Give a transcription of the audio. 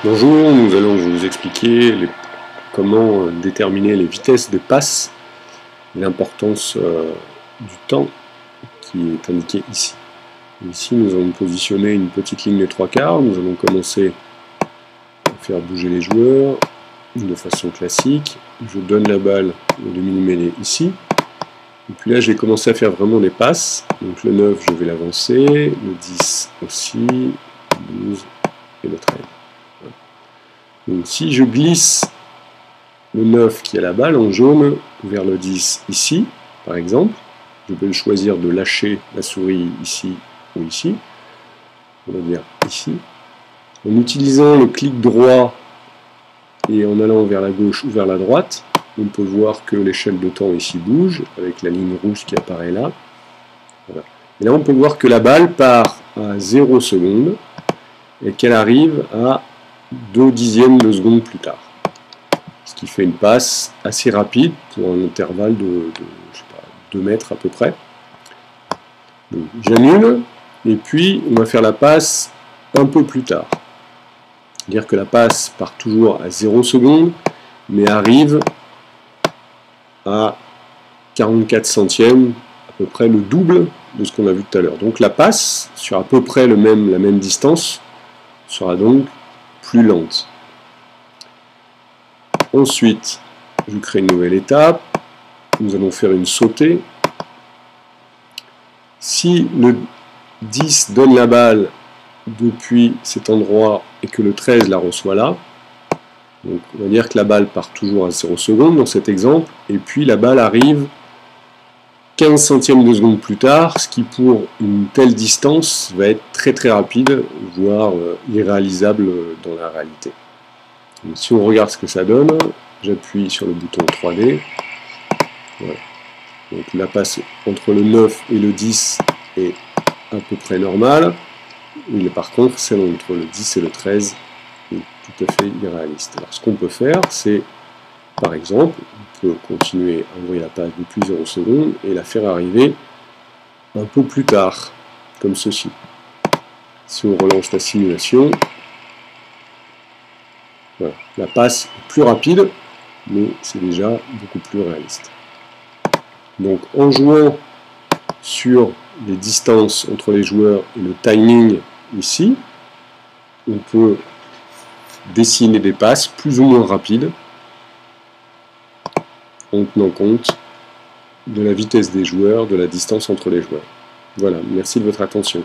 Bonjour, nous allons vous expliquer comment déterminer les vitesses de passe et l'importance du temps qui est indiqué ici. Ici, nous allons positionner une petite ligne de 3/4. Nous allons commencer à faire bouger les joueurs de façon classique. Je donne la balle au demi-mêlée ici. Et puis là, j'ai commencé à faire vraiment des passes. Donc le 9, je vais l'avancer, le 10 aussi, le 12 et le 13. Donc si je glisse le 9 qui a la balle en jaune vers le 10 ici, par exemple, je peux choisir de lâcher la souris ici ou ici, on va dire ici. En utilisant le clic droit et en allant vers la gauche ou vers la droite, on peut voir que l'échelle de temps ici bouge, avec la ligne rouge qui apparaît là. Voilà. Et là on peut voir que la balle part à 0 secondes et qu'elle arrive à 2 dixièmes de seconde plus tard. Ce qui fait une passe assez rapide pour un intervalle de je sais pas, 2 mètres à peu près. J'annule, et puis on va faire la passe un peu plus tard. C'est-à-dire que la passe part toujours à 0 secondes, mais arrive à 44 centièmes, à peu près le double de ce qu'on a vu tout à l'heure. Donc la passe, sur à peu près la même distance, sera donc plus lente. Ensuite, je crée une nouvelle étape. Nous allons faire une sautée. Si le 10 donne la balle depuis cet endroit et que le 13 la reçoit là, donc on va dire que la balle part toujours à 0 secondes dans cet exemple, et puis la balle arrive 15 centièmes de seconde plus tard, ce qui pour une telle distance va être très très rapide, voire irréalisable dans la réalité. Donc, si on regarde ce que ça donne, j'appuie sur le bouton 3D. Voilà. Donc la passe entre le 9 et le 10 est à peu près normale. Mais par contre, celle entre le 10 et le 13 est tout à fait irréaliste. Alors ce qu'on peut faire, c'est, par exemple, on peut continuer à envoyer la passe depuis 0 secondes et la faire arriver un peu plus tard, comme ceci. Si on relance la simulation, voilà. La passe est plus rapide, mais c'est déjà beaucoup plus réaliste. Donc en jouant sur les distances entre les joueurs et le timing ici, on peut dessiner des passes plus ou moins rapides en tenant compte de la vitesse des joueurs, de la distance entre les joueurs. Voilà, merci de votre attention.